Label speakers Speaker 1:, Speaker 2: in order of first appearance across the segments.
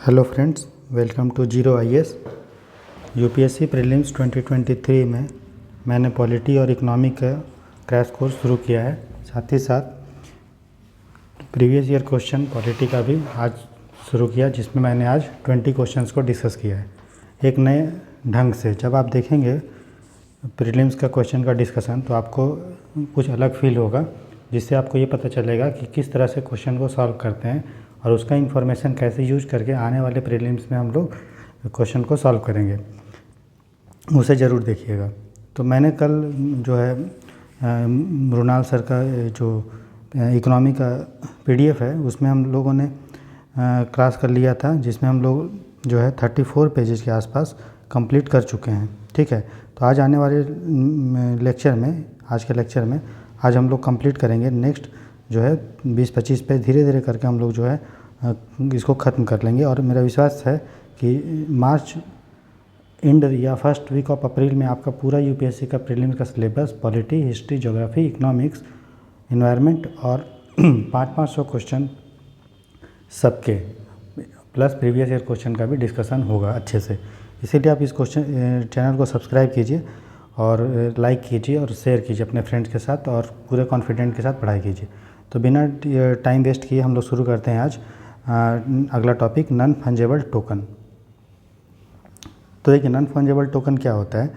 Speaker 1: Hello friends, welcome to zero IAS. UPSC prelims 2023 में मैंने polity और इकोनॉमी का क्रैश कोर्स शुरू किया है। साथ ही साथ प्रीवियस ईयर क्वेश्चन पॉलिटी का भी आज शुरू किया, जिसमें मैंने आज 20 क्वेश्चंस को डिस्कस किया है एक नए ढंग से। जब आप देखेंगे प्रीलिम्स का क्वेश्चन का डिस्कशन तो आपको कुछ अलग फील होगा, जिससे आपको ये पता चलेगा कि किस तरह से क्वेश्चन को सॉल्व करते हैं और उसका इन्फॉर्मेशन कैसे यूज करके आने वाले प्रीलिम्स में हम लोग क्वेश्चन को सॉल्व करेंगे। उसे ज़रूर देखिएगा। तो मैंने कल जो है मृणाल सर का जो इकोनॉमी का पीडीएफ है उसमें हम लोगों ने क्लास कर लिया था, जिसमें हम लोग जो है 34 पेजेस के आसपास कंप्लीट कर चुके हैं। ठीक है, तो आज आने वाले लेक्चर में, आज के लेक्चर में आज हम लोग कंप्लीट करेंगे नेक्स्ट जो है 20-25 पे। धीरे धीरे करके हम लोग जो है इसको ख़त्म कर लेंगे और मेरा विश्वास है कि मार्च एंड या फर्स्ट वीक ऑफ अप्रैल में आपका पूरा यूपीएससी का प्रीलिम्स का syllabus polity, history, geography, economics, environment और 500 क्वेश्चन सबके प्लस प्रीवियस ईयर क्वेश्चन का भी डिस्कशन होगा अच्छे से। इसीलिए आप इस चैनल को सब्सक्राइब कीजिए और लाइक कीजिए और शेयर कीजिए अपने फ्रेंड्स के साथ और पूरे कॉन्फिडेंट के साथ पढ़ाई कीजिए। तो बिना टाइम वेस्ट किए हम लोग शुरू करते हैं आज अगला टॉपिक, नॉन फंजेबल टोकन। तो देखिए, नॉन फंजेबल टोकन क्या होता है।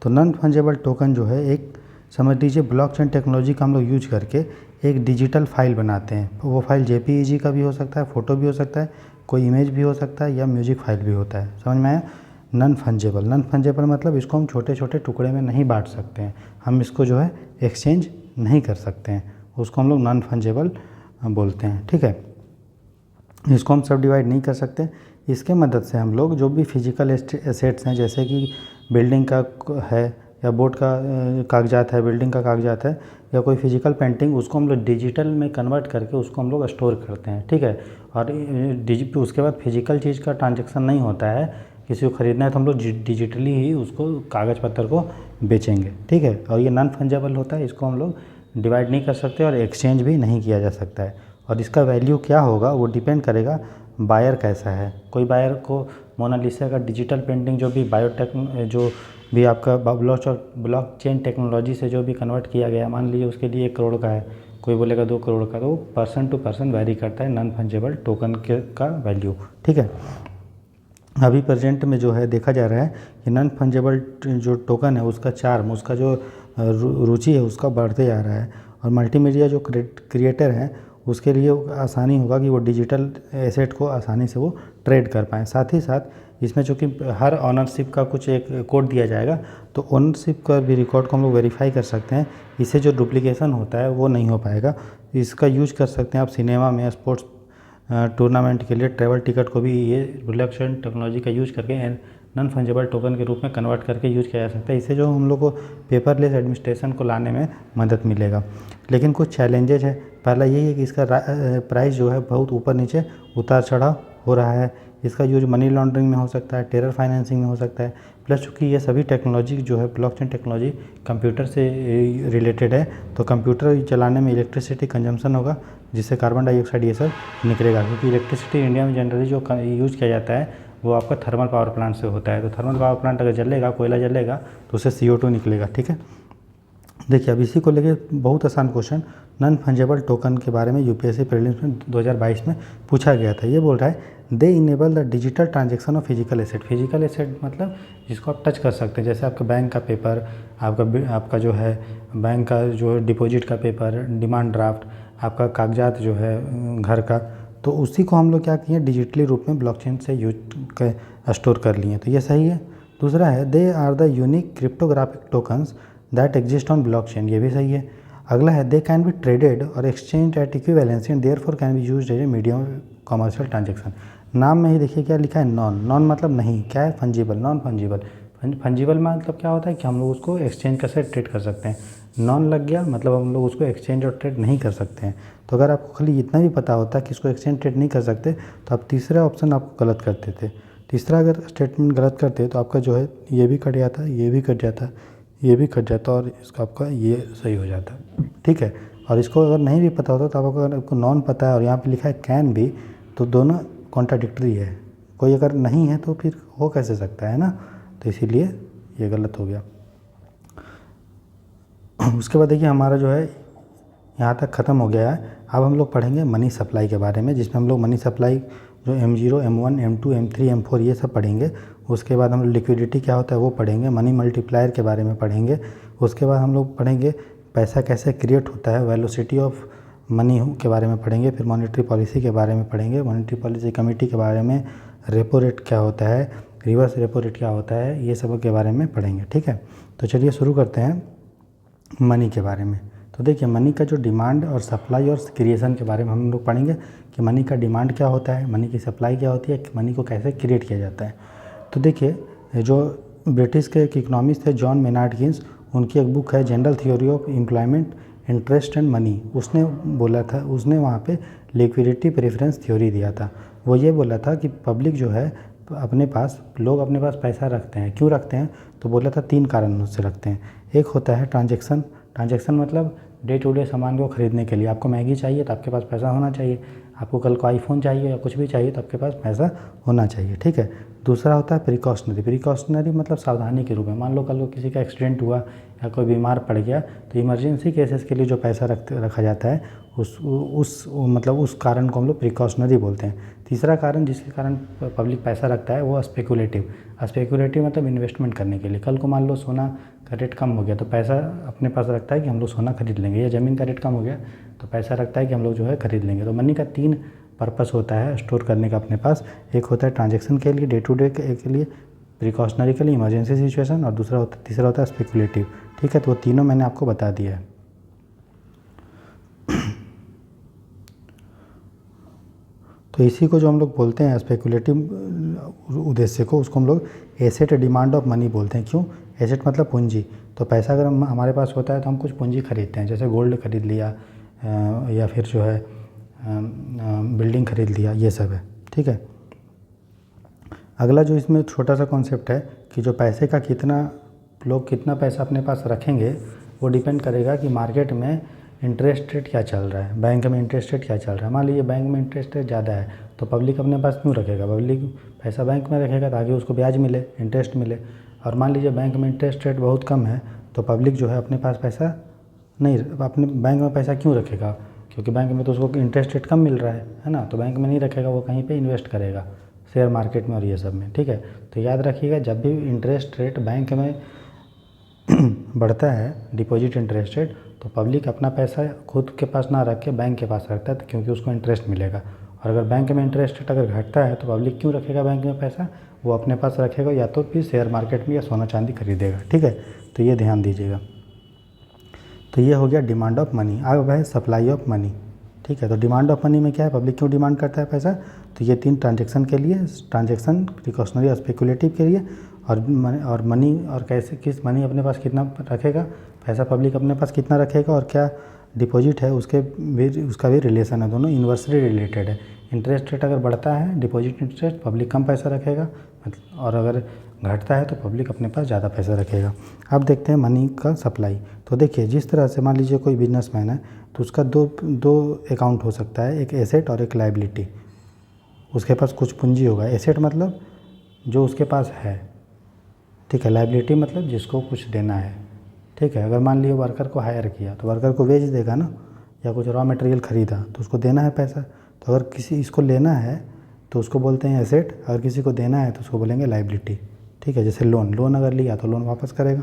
Speaker 1: तो नॉन फंजेबल टोकन जो है, एक समझ लीजिए ब्लॉकचेन टेक्नोलॉजी का हम लोग यूज करके एक डिजिटल फाइल बनाते हैं। वो फाइल जेपीईजी का भी हो सकता है, फ़ोटो भी हो सकता है, कोई इमेज भी हो सकता है या म्यूजिक फाइल भी होता है। समझ में आया? नॉन फंजेबल, नॉन फंजेबल मतलब इसको हम छोटे छोटे टुकड़े में नहीं बांट सकते हैं, हम इसको जो है एक्सचेंज नहीं कर सकते हैं, उसको हम लोग नॉन फंजेबल बोलते हैं। ठीक है, इसको हम सब डिवाइड नहीं कर सकते। इसके मदद से हम लोग जो भी फिजिकल एसेट्स हैं, जैसे कि बिल्डिंग का है या बोर्ड का कागजात है, बिल्डिंग का कागजात है या कोई फिजिकल पेंटिंग, उसको हम लोग डिजिटल में कन्वर्ट करके उसको हम लोग स्टोर करते हैं। ठीक है, और उसके बाद फिजिकल चीज़ का ट्रांजेक्शन नहीं होता है। किसी को ख़रीदना है तो हम लोग डिजिटली ही उसको कागज़ पत्तर को बेचेंगे। ठीक है, और ये नॉन फंजेबल होता है, इसको हम लोग डिवाइड नहीं कर सकते और एक्सचेंज भी नहीं किया जा सकता है। और इसका वैल्यू क्या होगा वो डिपेंड करेगा बायर कैसा है। कोई बायर को मोनालिसा का डिजिटल पेंटिंग जो भी बायोटेक जो भी आपका ब्लॉकचेन टेक्नोलॉजी से जो भी कन्वर्ट किया गया, मान लीजिए उसके लिए 1 करोड़ का है, कोई बोलेगा 2 करोड़ का, तो पर्सन टू पर्सन वैरी करता है नॉन फंजेबल टोकन का वैल्यू। ठीक है, अभी प्रेजेंट में जो है देखा जा रहा है कि नॉन फंजेबल जो टोकन है उसका चार्म, उसका जो रुचि है उसका बढ़ते जा रहा है। और मल्टीमीडिया जो क्रिएटर हैं उसके लिए आसानी होगा कि वो डिजिटल एसेट को आसानी से वो ट्रेड कर पाएँ। साथ ही साथ इसमें चूँकि हर ऑनरशिप का कुछ एक कोड दिया जाएगा, तो ओनरशिप का भी रिकॉर्ड को हम लोग वेरीफाई कर सकते हैं। इससे जो डुप्लीकेशन होता है वो नहीं हो पाएगा। इसका यूज कर सकते हैं आप सिनेमा में, स्पोर्ट्स टूर्नामेंट के लिए, ट्रैवल टिकट को भी ये ब्लॉकचेन टेक्नोलॉजी का यूज करके नॉन फंजेबल टोकन के रूप में कन्वर्ट करके यूज किया जा सकता है। इससे जो हम लोग को पेपरलेस एडमिनिस्ट्रेशन को लाने में मदद मिलेगा। लेकिन कुछ चैलेंजेज है। पहला यही है कि इसका प्राइस जो है बहुत ऊपर नीचे उतार चढ़ाव हो रहा है। इसका यूज मनी लॉन्ड्रिंग में हो सकता है, टेरर फाइनेंसिंग में हो सकता है। प्लस चूँकि ये सभी टेक्नोलॉजी जो है ब्लॉकचेन टेक्नोलॉजी कंप्यूटर से रिलेटेड है, तो कंप्यूटर चलाने में इलेक्ट्रिसिटी कंजम्पशन होगा, जिससे कार्बन डाइऑक्साइड ये सब निकलेगा। क्योंकि इलेक्ट्रिसिटी इंडिया में जनरली जो यूज़ किया जाता है वो आपका थर्मल पावर प्लांट से होता है। तो थर्मल पावर प्लांट अगर जलेगा, कोयला जलेगा, तो उससे CO2 निकलेगा। ठीक है, देखिए अब इसी को लेके बहुत आसान क्वेश्चन नॉन फंजेबल टोकन के बारे में यूपीएससी प्रीलिम्स में 2022 में पूछा गया था। ये बोल रहा है they enable the digital transaction of physical asset. Physical asset मतलब जिसको आप टच कर सकते हैं, जैसे आपका बैंक का पेपर, आपका जो है बैंक का जो डिपॉजिट का पेपर, डिमांड ड्राफ्ट, आपका कागजात जो है घर का, तो उसी को हम लोग क्या किए, डिजिटली रूप में ब्लॉकचेन से स्टोर कर लिए। तो ये सही है। दूसरा है they are the unique cryptographic tokens that exist on blockchain. ये भी सही है। अगला है दे कैन बी ट्रेडेड और exchange at equivalency and therefore can be used as a medium commercial transaction. नाम में ही देखिए क्या लिखा है, नॉन। नॉन मतलब नहीं, क्या है, फंजिबल। नॉन फंजिबल, फंजिबल मतलब क्या होता है कि हम लोग उसको एक्सचेंज का साथ ट्रेड कर सकते हैं। नॉन लग गया मतलब हम लोग उसको एक्सचेंज और ट्रेड नहीं कर सकते हैं। तो अगर आपको खाली इतना भी पता होता कि इसको एक्सचेंज ट्रेड नहीं कर सकते, तो आप तीसरा ऑप्शन आपको गलत करते थे। तीसरा अगर स्टेटमेंट गलत करते तो आपका जो है ये भी कट जाता, ये भी कट जाता, ये भी कट जाता और इसका आपका ये सही हो जाता। ठीक है, और इसको अगर नहीं भी पता होता तो आपको नॉन पता है और यहाँ पे लिखा है कैन भी, तो दोनों कॉन्ट्राडिक्टरी है। कोई अगर नहीं है तो फिर हो कैसे सकता है ना, तो इसीलिए ये गलत हो गया। उसके बाद देखिए हमारा जो है यहाँ तक ख़त्म हो गया है। अब हम लोग पढ़ेंगे मनी सप्लाई के बारे में, जिसमें हम लोग मनी सप्लाई जो M0, M1, M2, M3, M4 ये सब पढ़ेंगे। उसके बाद हम लोग लिक्विडिटी क्या होता है वो पढ़ेंगे, मनी मल्टीप्लायर के बारे में पढ़ेंगे। उसके बाद हम लोग पढ़ेंगे पैसा कैसे क्रिएट होता है, वेलोसिटी ऑफ मनी के बारे में पढ़ेंगे। फिर मॉनेटरी पॉलिसी के बारे में पढ़ेंगे, मॉनेटरी पॉलिसी कमेटी के बारे में, रेपो रेट क्या होता है, रिवर्स रेपो रेट क्या होता है, ये सब के बारे में पढ़ेंगे। ठीक है, तो चलिए शुरू करते हैं मनी के बारे में। तो देखिए मनी का जो डिमांड और सप्लाई और क्रिएशन के बारे में हम लोग पढ़ेंगे कि मनी का डिमांड क्या होता है, मनी की सप्लाई क्या होती है, मनी को कैसे क्रिएट किया जाता है। तो देखिए जो ब्रिटिश के एक इकोनॉमिस्ट थे जॉन मेनार्ड कीन्स, उनकी एक बुक है general theory of employment, interest and money. उसने बोला था, उसने वहाँ पे लिक्विडिटी प्रेफरेंस थ्योरी दिया था। वो ये बोला था कि पब्लिक जो है अपने पास, लोग अपने पास पैसा रखते हैं, क्यों रखते हैं, तो बोला था 3 कारणों से रखते हैं। एक होता है ट्रांजैक्शन, ट्रांजैक्शन मतलब डे टू डे सामान को खरीदने के लिए। आपको मैगी चाहिए तो आपके पास पैसा होना चाहिए, आपको कल को आईफोन चाहिए या कुछ भी चाहिए तो आपके पास पैसा होना चाहिए। ठीक है। दूसरा होता है प्रिकॉशनरी, प्रिकॉशनरी मतलब सावधानी के रूप में। मान लो कल को किसी का एक्सीडेंट हुआ या कोई बीमार पड़ गया तो इमरजेंसी केसेस के लिए जो पैसा रखा जाता है उस कारण को हम लोग प्रिकॉशनरी बोलते हैं। तीसरा कारण जिसके कारण पब्लिक पैसा रखता है वो स्पेकुलेटिव। स्पेकुलेटिव मतलब इन्वेस्टमेंट करने के लिए। कल को मान लो सोना का रेट कम हो गया तो पैसा अपने पास रखता है कि हम लोग सोना खरीद लेंगे, या ज़मीन का रेट कम हो गया तो पैसा रखता है कि हम लोग जो है खरीद लेंगे। तो मनी का 3 पर्पस होता है स्टोर करने का अपने पास। एक होता है ट्रांजैक्शन के लिए, डे टू डे के लिए, प्रिकॉशनरी के लिए, इमरजेंसी सिचुएशन, और तीसरा होता है स्पेकुलेटिव। ठीक है, तो वो तीनों मैंने आपको बता दिया है। तो इसी को जो हम लोग बोलते हैं स्पेकुलेटिव उद्देश्य को, उसको हम लोग एसेट डिमांड ऑफ मनी बोलते हैं। क्यों? एसेट मतलब पूंजी। तो पैसा अगर हमारे पास होता है तो हम कुछ पूंजी खरीदते हैं, जैसे गोल्ड खरीद लिया या फिर जो है बिल्डिंग खरीद लिया, ये सब है। ठीक है। अगला जो इसमें छोटा सा कॉन्सेप्ट है कि जो पैसे का लोग कितना पैसा अपने पास रखेंगे वो डिपेंड करेगा कि मार्केट में इंटरेस्ट रेट क्या चल रहा है, बैंक में इंटरेस्ट रेट क्या चल रहा है। मान लीजिए बैंक में इंटरेस्ट रेट ज़्यादा है तो पब्लिक अपने पास क्यों रखेगा, पब्लिक पैसा बैंक में रखेगा ताकि उसको ब्याज मिले, इंटरेस्ट मिले। और मान लीजिए बैंक में इंटरेस्ट रेट बहुत कम है तो पब्लिक जो है अपने पास पैसा नहीं, अपने बैंक में पैसा क्यों रखेगा, क्योंकि बैंक में तो उसको इंटरेस्ट रेट कम मिल रहा है ना, तो बैंक में नहीं रखेगा, वो कहीं पे इन्वेस्ट करेगा, शेयर मार्केट में और ये सब में। ठीक है, तो याद रखिएगा जब भी इंटरेस्ट रेट बैंक में बढ़ता है, डिपॉजिट इंटरेस्ट रेट, तो पब्लिक अपना पैसा खुद के पास ना रख के बैंक के पास रखता है, तो क्योंकि उसको इंटरेस्ट मिलेगा। और अगर बैंक में इंटरेस्ट रेट अगर घटता है तो पब्लिक क्यों रखेगा बैंक में पैसा, वो अपने पास रखेगा या तो फिर शेयर मार्केट में या सोना चांदी खरीदेगा। ठीक है, तो ये ध्यान दीजिएगा। तो ये हो गया डिमांड ऑफ मनी। अब है सप्लाई ऑफ मनी। ठीक है, तो डिमांड ऑफ मनी में क्या है, पब्लिक क्यों डिमांड करता है पैसा, तो ये 3 ट्रांजैक्शन के लिए, ट्रांजैक्शन, प्रिकॉशनरी और स्पेकुलेटिव के लिए, और मनी, और कैसे किस मनी अपने पास कितना रखेगा, पैसा पब्लिक अपने पास कितना रखेगा और क्या डिपॉजिट है उसका भी रिलेशन है, दोनों इन्वर्सली रिलेटेड है। इंटरेस्ट रेट अगर बढ़ता है, डिपॉजिट इंटरेस्ट, पब्लिक कम पैसा रखेगा, और अगर घटता है तो पब्लिक अपने पास ज़्यादा पैसा रखेगा। अब देखते हैं मनी का सप्लाई। तो देखिए जिस तरह से मान लीजिए कोई बिजनेसमैन है तो उसका दो अकाउंट हो सकता है, एक एसेट और एक लायबिलिटी। उसके पास कुछ पूंजी होगा। एसेट मतलब जो उसके पास है, ठीक है। लायबिलिटी मतलब जिसको कुछ देना है, ठीक है। अगर मान लीजिए वर्कर को हायर किया तो वर्कर को वेज देगा ना, या कुछ रॉ मटेरियल ख़रीदा तो उसको देना है पैसा। तो अगर किसी इसको लेना है तो उसको बोलते हैं एसेट, अगर किसी को देना है तो उसको बोलेंगे लायबिलिटी। ठीक है, जैसे लोन अगर लिया तो लोन वापस करेगा,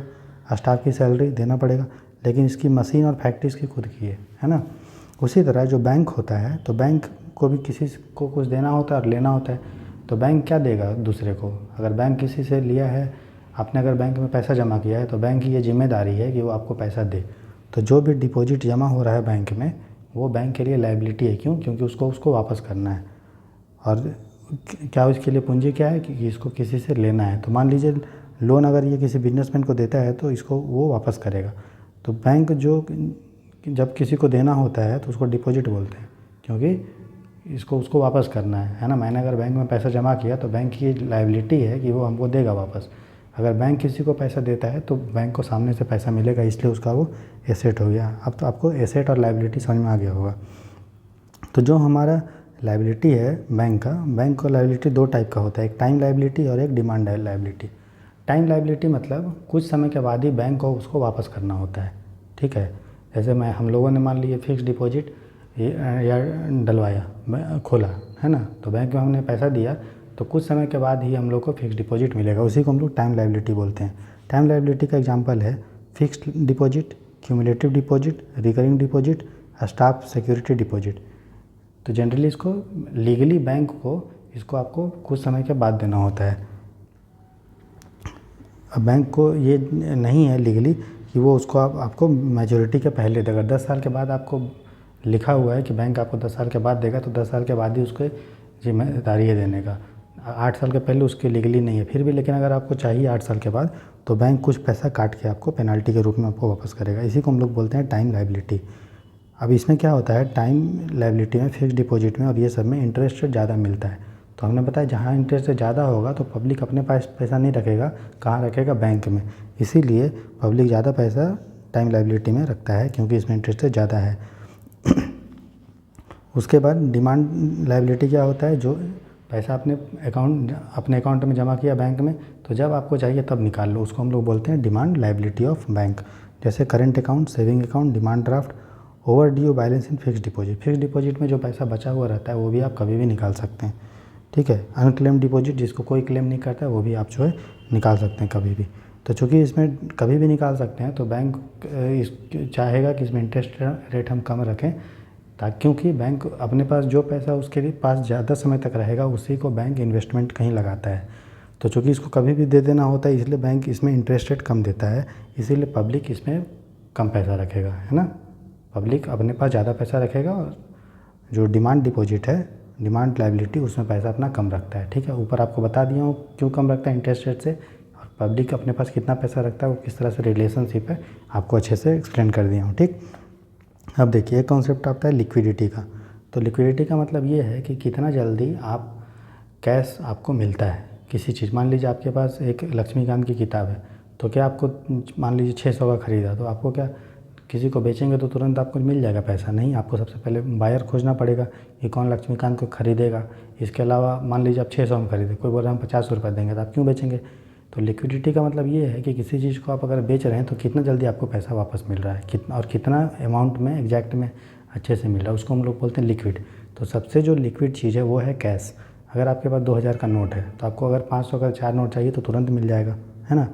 Speaker 1: स्टाफ की सैलरी देना पड़ेगा, लेकिन इसकी मशीन और फैक्ट्री इसकी खुद की है ना। उसी तरह जो बैंक होता है, तो बैंक को भी किसी को कुछ देना होता है और लेना होता है। तो बैंक क्या देगा दूसरे को, अगर बैंक किसी से लिया है, आपने अगर बैंक में पैसा जमा किया है तो बैंक की ये जिम्मेदारी है कि वो आपको पैसा दे। तो जो भी डिपॉजिट जमा हो रहा है बैंक में वो बैंक के लिए लायबिलिटी है। क्यों? क्योंकि उसको वापस करना है। और क्या उसके लिए पूंजी क्या है कि इसको किसी से लेना है। तो मान लीजिए लोन अगर ये किसी बिजनेसमैन को देता है तो इसको वो वापस करेगा। तो बैंक जब किसी को देना होता है तो उसको डिपॉजिट बोलते हैं, क्योंकि उसको वापस करना है ना। मैंने अगर बैंक में पैसा जमा किया तो बैंक की लायबिलिटी है कि वो हमको देगा वापस। अगर बैंक किसी को पैसा देता है तो बैंक को सामने से पैसा मिलेगा, इसलिए उसका वो एसेट हो गया। अब तो आपको एसेट और लायबिलिटी समझ में आ गया होगा। तो जो हमारा लायबिलिटी है बैंक का लायबिलिटी दो टाइप का होता है, एक टाइम लायबिलिटी और एक डिमांड लायबिलिटी। टाइम लायबिलिटी मतलब कुछ समय के बाद ही बैंक को उसको वापस करना होता है, ठीक है। जैसे हम लोगों ने मान लीजिए फिक्स डिपॉजिट या डलवाया, खोला, है ना, तो बैंक में हमने पैसा दिया, तो कुछ समय के बाद ही हम लोग को फिक्स डिपॉजिट मिलेगा, उसी को हम लोग टाइम लायबिलिटी बोलते हैं। टाइम लायबिलिटी का एग्जांपल है fixed deposit, cumulative deposit, recurring deposit, staff security deposit. तो जनरली इसको लीगली बैंक को इसको आपको कुछ समय के बाद देना होता है। अब बैंक को ये नहीं है लीगली कि वो उसको आपको मैच्योरिटी के पहले देगा। 10 साल के बाद आपको लिखा हुआ है कि बैंक आपको 10 साल के बाद देगा, तो 10 साल के बाद ही उसको जिम्मेदारी है देने का। 8 साल के पहले उसके लीगली नहीं है फिर भी, लेकिन अगर आपको चाहिए 8 साल के बाद तो बैंक कुछ पैसा काट के आपको पेनल्टी के रूप में आपको वापस करेगा। इसी को हम लोग बोलते हैं टाइम लायबिलिटी। अब इसमें क्या होता है, टाइम लायबिलिटी में, फिक्स डिपॉजिट में और ये सब में इंटरेस्ट रेट ज़्यादा मिलता है। तो हमने बताया जहाँ इंटरेस्ट रेट ज़्यादा होगा तो पब्लिक अपने पास पैसा नहीं रखेगा, कहाँ रखेगा, बैंक में। इसीलिए पब्लिक ज़्यादा पैसा टाइम लायबिलिटी में रखता है क्योंकि इसमें इंटरेस्ट रेट ज़्यादा है। उसके बाद डिमांड लायबिलिटी क्या होता है, जो पैसा अपने अकाउंट में जमा किया बैंक में, तो जब आपको चाहिए तब निकाल लो, उसको हम लोग बोलते हैं डिमांड लायबिलिटी ऑफ बैंक। जैसे current account, saving account, demand draft, over due balance in fix deposit. Fix deposit में जो पैसा बचा हुआ रहता है वो भी आप कभी भी निकाल सकते हैं, ठीक है। अनक्लेम डिपॉजिट, जिसको कोई क्लेम नहीं करता, वो भी आप जो है निकाल सकते हैं कभी भी। तो चूँकि इसमें कभी भी निकाल सकते हैं तो बैंक चाहेगा कि इसमें इंटरेस्ट रेट हम कम रखें, ताकि क्योंकि बैंक अपने पास जो पैसा उसके लिए पास ज़्यादा समय तक रहेगा उसी को बैंक इन्वेस्टमेंट कहीं लगाता है। तो चूँकि इसको कभी भी दे देना होता है इसलिए बैंक इसमें इंटरेस्ट रेट कम देता है, इसीलिए पब्लिक इसमें कम पैसा रखेगा, है ना। पब्लिक अपने पास ज़्यादा पैसा रखेगा और जो डिमांड डिपॉजिट है, डिमांड लायबिलिटी, उसमें पैसा अपना कम रखता है, ठीक है। ऊपर आपको बता दिया हूँ क्यों कम रखता है इंटरेस्ट रेट से, और पब्लिक अपने पास कितना पैसा रखता है वो किस तरह से रिलेशनशिप है आपको अच्छे से एक्सप्लेन कर दिया हूँ, ठीक। अब देखिए एक कॉन्सेप्ट आता है लिक्विडिटी का। तो लिक्विडिटी का मतलब ये है कि कितना जल्दी आप कैश आपको मिलता है किसी चीज़। मान लीजिए आपके पास एक लक्ष्मीकांत की किताब है, तो क्या आपको मान लीजिए 600 का ख़रीदा, तो आपको क्या किसी को बेचेंगे तो तुरंत आपको मिल जाएगा पैसा? नहीं, आपको सबसे पहले बायर खोजना पड़ेगा कि कौन लक्ष्मीकांत को खरीदेगा। इसके अलावा मान लीजिए आप 600 में खरीदे, कोई बोल रहा है हम 50 रुपये देंगे, तो आप क्यों बेचेंगे? तो लिक्विडिटी का मतलब ये है कि किसी चीज़ को आप अगर बेच रहे हैं तो कितना जल्दी आपको पैसा वापस मिल रहा है, कितना और कितना अमाउंट में एग्जैक्ट में अच्छे से मिल रहा है, उसको हम लोग बोलते हैं लिक्विड। तो सबसे जो लिक्विड चीज़ है वो है कैश। अगर आपके पास 2000 का नोट है तो आपको अगर 500 का 4 नोट चाहिए तो तुरंत मिल जाएगा, है ना।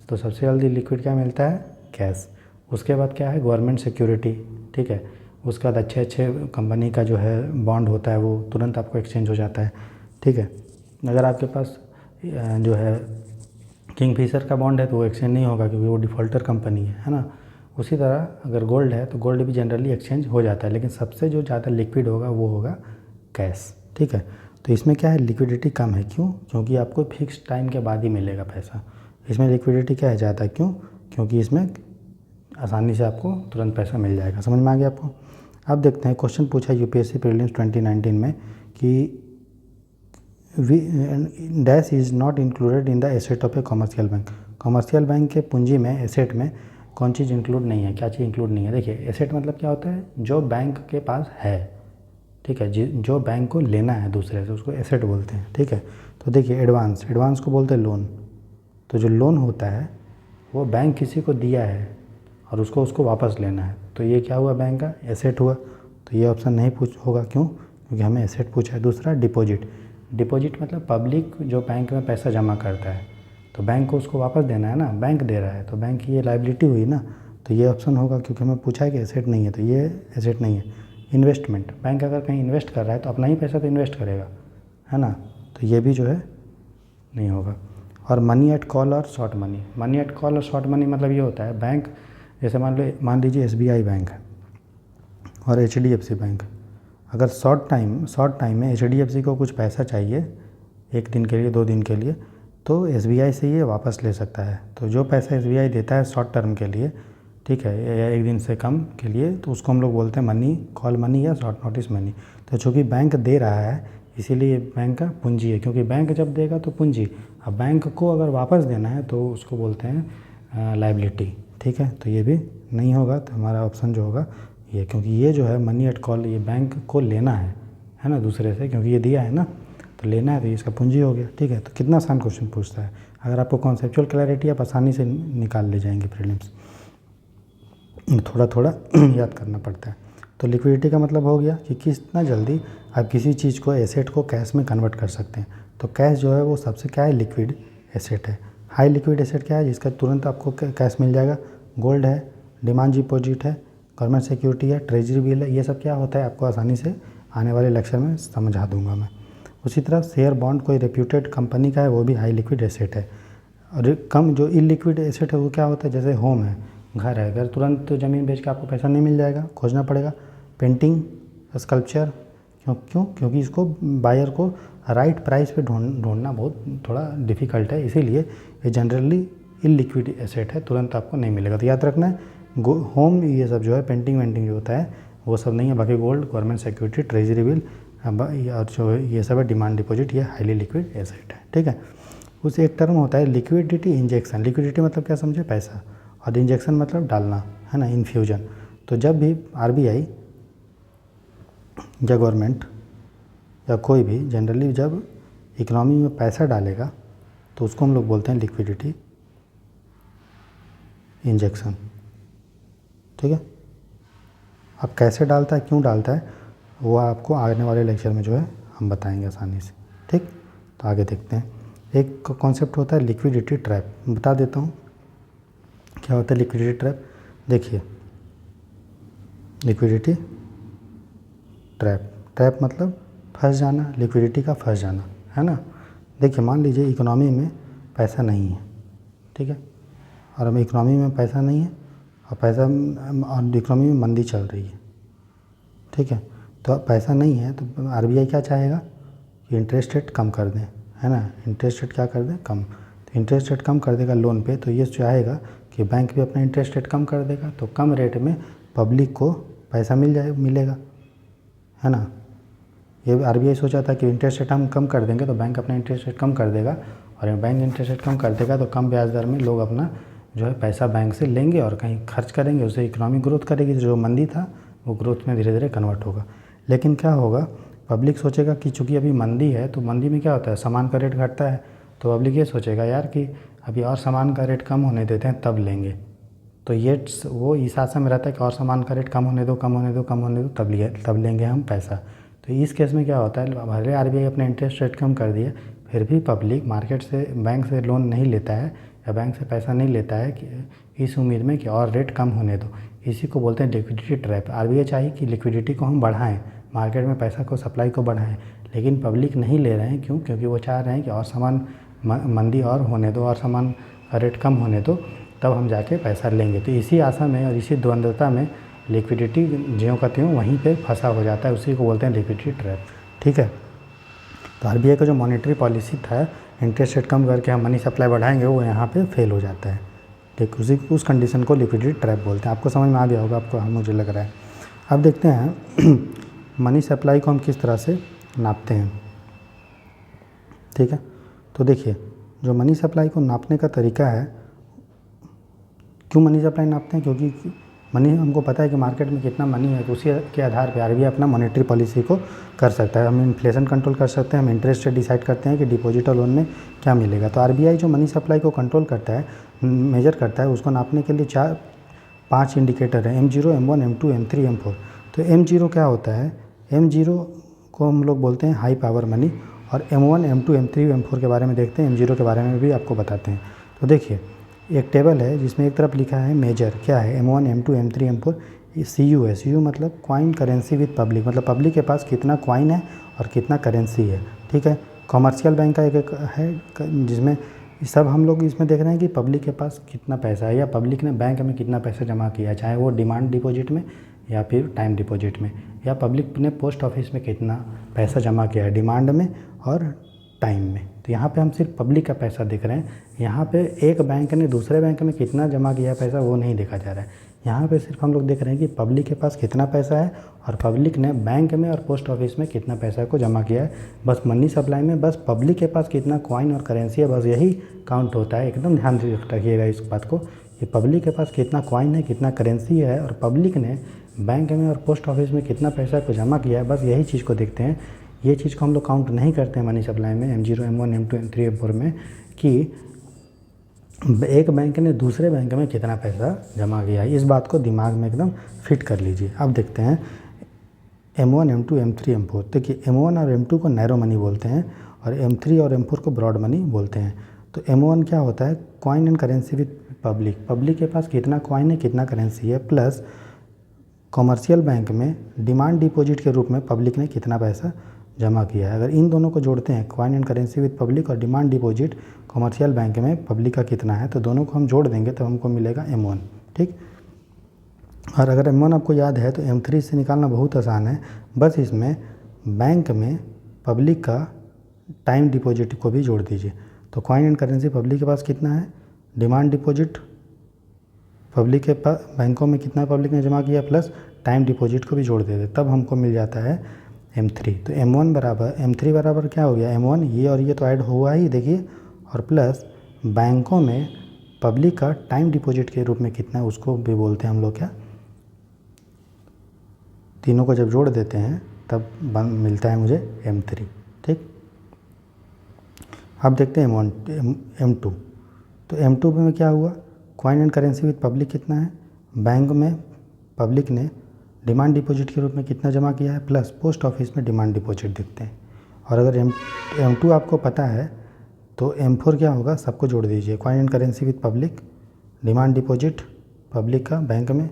Speaker 1: तो सबसे जल्दी लिक्विड क्या मिलता है? कैश। उसके बाद क्या है? गवर्नमेंट सिक्योरिटी, ठीक है। उसके बाद अच्छे अच्छे कंपनी का जो है बॉन्ड होता है वो तुरंत आपको एक्सचेंज हो जाता है, ठीक है। अगर आपके पास जो है किंगफिशर का बॉन्ड है तो वो एक्सचेंज नहीं होगा क्योंकि वो डिफ़ॉल्टर कंपनी है ना। उसी तरह अगर गोल्ड है तो गोल्ड भी जनरली एक्सचेंज हो जाता है, लेकिन सबसे जो ज़्यादा लिक्विड होगा वो होगा कैश, ठीक है। तो इसमें क्या है, लिक्विडिटी कम है। क्यों? क्योंकि आपको फिक्स टाइम के बाद ही मिलेगा पैसा। इसमें लिक्विडिटी क्या है ज़्यादा, क्यों? क्योंकि इसमें आसानी से आपको तुरंत पैसा मिल जाएगा। समझ में आ गया आपको? अब देखते हैं क्वेश्चन पूछा यूपीएससी प्रीलिम्स 2019 में कि dash is not included in the asset of a commercial bank. Commercial bank के पूंजी में, एसेट में कौन चीज़ इंक्लूड नहीं है? क्या चीज़ इंक्लूड नहीं है? देखिए एसेट मतलब क्या होता है, जो बैंक के पास है, ठीक है, जो बैंक को लेना है दूसरे से, उसको एसेट बोलते हैं, ठीक है। तो देखिए एडवांस को बोलते हैं लोन। तो जो लोन होता है वो बैंक किसी को दिया है और उसको वापस लेना है, तो ये क्या हुआ? बैंक का एसेट हुआ। तो ये ऑप्शन नहीं होगा, क्यों? क्योंकि हमें एसेट पूछा है। दूसरा डिपॉजिट मतलब पब्लिक जो बैंक में पैसा जमा करता है तो बैंक को उसको वापस देना है ना, बैंक दे रहा है तो बैंक की ये लायबिलिटी हुई ना, तो ये ऑप्शन होगा क्योंकि हमें पूछा है कि एसेट नहीं है, तो ये एसेट नहीं है। इन्वेस्टमेंट, बैंक अगर कहीं इन्वेस्ट कर रहा है तो अपना ही पैसा तो इन्वेस्ट करेगा, है ना, तो ये भी जो है नहीं होगा। और मनी एट कॉल और शॉर्ट मनी एट कॉल और शॉर्ट मनी मतलब ये होता है, बैंक जैसे मान लीजिए SBI बैंक है और HDFC बैंक, अगर शॉर्ट टाइम में HDFC को कुछ पैसा चाहिए 1 दिन के लिए, 2 दिन के लिए, तो SBI से ये वापस ले सकता है। तो जो पैसा SBI देता है शॉर्ट टर्म के लिए, ठीक है, या 1 दिन से कम के लिए, तो उसको हम लोग बोलते हैं मनी, कॉल मनी या शॉर्ट नोटिस मनी। तो चूँकि बैंक दे रहा है इसीलिए बैंक का पूंजी है, क्योंकि बैंक जब देगा तो पूंजी, अब बैंक को अगर वापस देना है तो उसको बोलते हैं लायबिलिटी, ठीक है। तो ये भी नहीं होगा, तो हमारा ऑप्शन जो होगा ये, क्योंकि ये जो है मनी एट कॉल, ये बैंक को लेना है है ना, दूसरे से, क्योंकि ये दिया है ना, तो लेना है तो ये इसका पूंजी हो गया। ठीक है, तो कितना आसान क्वेश्चन पूछता है। अगर आपको कॉन्सेप्चुअल क्लैरिटी आप आसानी से निकाल ले जाएंगे प्रीलिम्स, थोड़ा थोड़ा याद करना पड़ता है। तो लिक्विडिटी का मतलब हो गया कि कितना जल्दी आप किसी चीज़ को, एसेट को कैश में कन्वर्ट कर सकते हैं। तो कैश जो है वो सबसे क्या है, लिक्विड एसेट है। हाई लिक्विड एसेट क्या है, जिसका तुरंत आपको कैश मिल जाएगा, गोल्ड है, डिमांड डिपॉजिट है, गवर्नमेंट सिक्योरिटी है, ट्रेजरी बिल है। ये सब क्या होता है आपको आसानी से आने वाले लेक्चर में समझा दूंगा मैं। उसी तरह शेयर बॉन्ड कोई रेप्यूटेड कंपनी का है, वो भी हाई लिक्विड एसेट है। और कम जो इलिक्विड एसेट है वो क्या होता है, जैसे होम है, घर है, घर तुरंत ज़मीन बेच के आपको पैसा नहीं मिल जाएगा, खोजना पड़ेगा। पेंटिंग, स्कल्पचर, क्योंकि इसको बायर को राइट प्राइस पे ढूंढना बहुत थोड़ा डिफ़िकल्ट है, इसीलिए ये जनरली इलिक्विड एसेट है, तुरंत आपको नहीं मिलेगा। तो याद रखना है, होम ये सब जो है, पेंटिंग वेंटिंग जो होता है वो सब नहीं है। बाकी gold, government security, treasury bill और जो है ये सब है डिमांड डिपॉजिट, ये हाईली लिक्विड एसेट है। ठीक है, उस एक टर्म होता है लिक्विडिटी इंजेक्शन। लिक्विडिटी मतलब क्या समझे, पैसा, और इंजेक्शन मतलब डालना, है ना, इन्फ्यूजन। तो जब भी आरबीआई या गवर्नमेंट या कोई भी जनरली जब इकोनॉमी में पैसा डालेगा तो उसको हम लोग बोलते हैं लिक्विडिटी इंजेक्शन। ठीक है, अब कैसे डालता है, क्यों डालता है, वो आपको आने वाले लेक्चर में जो है हम बताएंगे आसानी से। ठीक, तो आगे देखते हैं। एक कॉन्सेप्ट होता है लिक्विडिटी ट्रैप, बता देता हूँ क्या होता है लिक्विडिटी ट्रैप। देखिए, लिक्विडिटी ट्रैप, ट्रैप मतलब फंस जाना, लिक्विडिटी का फंस जाना, है ना। देखिए, मान लीजिए इकोनॉमी में पैसा नहीं है, ठीक है, और हमें इकोनॉमी में पैसा नहीं है और इकोनॉमी में मंदी चल रही है। ठीक है, तो पैसा नहीं है तो आरबीआई क्या चाहेगा कि इंटरेस्ट रेट कम कर दें, है ना, इंटरेस्ट रेट क्या कर दें, कम। तो इंटरेस्ट रेट कम कर देगा लोन पे, तो ये चाहेगा कि बैंक भी अपना इंटरेस्ट रेट कम कर देगा, तो कम रेट में पब्लिक को पैसा मिलेगा, है ना। ये आरबीआई सोचा था कि इंटरेस्ट रेट हम कम कर देंगे तो बैंक अपना इंटरेस्ट रेट कम कर देगा, और बैंक इंटरेस्ट रेट कम कर देगा तो कम ब्याज दर में लोग अपना जो है पैसा बैंक से लेंगे और कहीं खर्च करेंगे, उससे इकोनॉमी ग्रोथ करेगी। जो मंदी था वो ग्रोथ में धीरे धीरे कन्वर्ट होगा। लेकिन क्या होगा, पब्लिक सोचेगा कि चूँकि अभी मंदी है, तो मंदी में क्या होता है, सामान का रेट घटता है, तो पब्लिक ये सोचेगा यार कि अभी और सामान का रेट कम होने देते हैं तब लेंगे। तो ये वो इस आशा में रहता है कि और सामान का रेट कम होने दो, कम होने दो, कम होने दो, तब लेंगे हम पैसा। तो इस केस में क्या होता है, भले आरबीआई अपने इंटरेस्ट रेट कम कर दिए, फिर भी पब्लिक मार्केट से, बैंक से लोन नहीं लेता है या बैंक से पैसा नहीं लेता है कि इस उम्मीद में कि और रेट कम होने दो। इसी को बोलते हैं लिक्विडिटी ट्रैप। आरबीआई चाहिए कि लिक्विडिटी को हम बढ़ाएं, मार्केट में पैसा को, सप्लाई को बढ़ाएं, लेकिन पब्लिक नहीं ले रहे हैं। क्यों? क्योंकि वो चाह रहे हैं कि और सामान मंदी और होने दो, और सामान रेट कम होने दो, तब हम जाके पैसा लेंगे। तो इसी आशा में और इसी द्वंद्वता में लिक्विडिटी ज्यों का त्यों वहीं पे फंसा हो जाता है, उसी को बोलते हैं लिक्विडिटी ट्रैप। ठीक है, तो आरबीआई का जो मॉनेटरी पॉलिसी था, इंटरेस्ट रेट कम करके हम मनी सप्लाई बढ़ाएंगे, वो यहाँ पे फेल हो जाता है। ठीक, उस कंडीशन को लिक्विडिटी ट्रैप बोलते हैं। आपको समझ में आ गया होगा, आपको, मुझे लग रहा है। अब देखते हैं मनी सप्लाई को हम किस तरह से नापते हैं। ठीक है, तो देखिए, जो मनी सप्लाई को नापने का तरीका है, क्यों मनी सप्लाई नापते हैं, क्योंकि मनी, हमको पता है कि मार्केट में कितना मनी है, तो उसी के आधार पे आरबीआई अपना मॉनेटरी पॉलिसी को कर सकता है। हम इन्फ्लेशन कंट्रोल कर सकते हैं, हम इंटरेस्ट रेट डिसाइड करते हैं कि डिपॉजिट और लोन में क्या मिलेगा। तो आरबीआई जो मनी सप्लाई को कंट्रोल करता है, मेजर करता है, उसको नापने के लिए 5 इंडिकेटर है, M0, M1, M2, M3, M4। तो M0 क्या होता है, M0 को हम लोग बोलते हैं हाई पावर मनी, और M1, M2, M3, M4 के बारे में देखते हैं, M0 के बारे में भी आपको बताते हैं। तो देखिए, एक टेबल है जिसमें एक तरफ लिखा है मेजर, क्या है, M1, M2, M3, M4। CU है, CU मतलब क्वाइन करेंसी विद पब्लिक, मतलब पब्लिक के पास कितना क्वाइन है और कितना करेंसी है। ठीक है, कॉमर्शियल बैंक का एक है जिसमें सब हम लोग इसमें देख रहे हैं कि पब्लिक के पास कितना पैसा है, या पब्लिक ने बैंक में कितना पैसा जमा किया, चाहे वो डिमांड डिपॉजिट में या फिर टाइम डिपॉजिट में, या पब्लिक ने पोस्ट ऑफिस में कितना पैसा जमा किया है, डिमांड में और टाइम में। तो यहाँ पे हम सिर्फ पब्लिक का पैसा देख रहे हैं। यहाँ पे एक बैंक ने दूसरे बैंक में कितना जमा किया पैसा वो नहीं देखा जा रहा है। यहाँ पे सिर्फ हम लोग देख रहे हैं कि पब्लिक के पास कितना पैसा है और पब्लिक ने बैंक में और पोस्ट ऑफिस में कितना पैसा को जमा किया है। बस मनी सप्लाई में बस पब्लिक के पास कितना कॉइन और करेंसी है, बस यही काउंट होता है। एकदम ध्यान से रखिएगा इस बात को, कि पब्लिक के पास कितना कॉइन है, कितना करेंसी है, और पब्लिक ने बैंक में और पोस्ट ऑफिस में कितना पैसा को जमा किया है, बस यही चीज़ को देखते हैं। ये चीज़ को हम लोग काउंट नहीं करते हैं मनी सप्लाई में, M0, M1, M2, M3, M4 में, कि एक बैंक ने दूसरे बैंक में कितना पैसा जमा किया है। इस बात को दिमाग में एकदम फिट कर लीजिए। अब देखते हैं M1, M2, M3, M4। देखिए M1 और M2 को नैरो मनी बोलते हैं और M3 और M4 को ब्रॉड मनी बोलते हैं। तो M1 क्या होता है, coin and currency with public. Public के पास कितना कॉइन है, कितना करेंसी है, प्लस कॉमर्शियल बैंक में डिमांड डिपॉजिट के रूप में पब्लिक ने कितना पैसा जमा किया है। अगर इन दोनों को जोड़ते हैं, coin and currency with public और डिमांड डिपॉजिट कॉमर्शियल बैंक में पब्लिक का कितना है, तो दोनों को हम जोड़ देंगे तो हमको मिलेगा M1। ठीक। और अगर M1 आपको याद है तो M3 से निकालना बहुत आसान है। बस इसमें बैंक में पब्लिक का टाइम डिपॉजिट को भी जोड़ दीजिए। तो कॉइन एंड करेंसी पब्लिक के पास कितना है, डिमांड डिपॉजिट पब्लिक के पास बैंकों में कितना पब्लिक ने जमा किया, प्लस टाइम डिपॉजिट को भी जोड़ देते, तब हमको मिल जाता है M3। तो M1 बराबर M3 बराबर क्या हो गया, M1, ये और ये तो ऐड हुआ ही देखिए, और प्लस बैंकों में पब्लिक का टाइम डिपॉजिट के रूप में कितना है उसको भी बोलते हैं हम लोग क्या, तीनों को जब जोड़ देते हैं तब मिलता है मुझे M3। ठीक। अब देखते हैं M2। तो M2 में क्या हुआ, coin and currency with public कितना है, बैंक में पब्लिक ने डिमांड डिपॉजिट के रूप में कितना जमा किया है, प्लस पोस्ट ऑफिस में डिमांड डिपॉजिट देखते हैं। और अगर M2 आपको पता है तो M4 क्या होगा, सबको जोड़ दीजिए। Coin and currency with public, demand deposit public का बैंक में,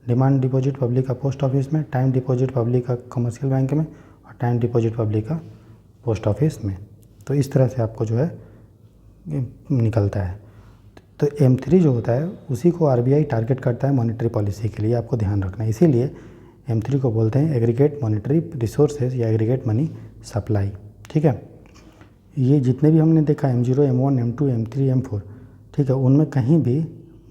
Speaker 1: डिमांड डिपॉजिट पब्लिक का पोस्ट ऑफिस में, टाइम डिपॉजिट पब्लिक का कमर्शियल बैंक में, और टाइम डिपॉजिट पब्लिक का पोस्ट ऑफिस में। तो इस तरह से आपको जो है निकलता है। तो M3 जो होता है उसी को RBI टारगेट करता है मॉनेटरी पॉलिसी के लिए, आपको ध्यान रखना है। इसीलिए M3 को बोलते हैं एग्रीगेट मॉनेटरी रिसोर्सेज या एग्रीगेट मनी सप्लाई। ठीक है। ये जितने भी हमने देखा M0, M1, M2, M3, M4, ठीक है, उनमें कहीं भी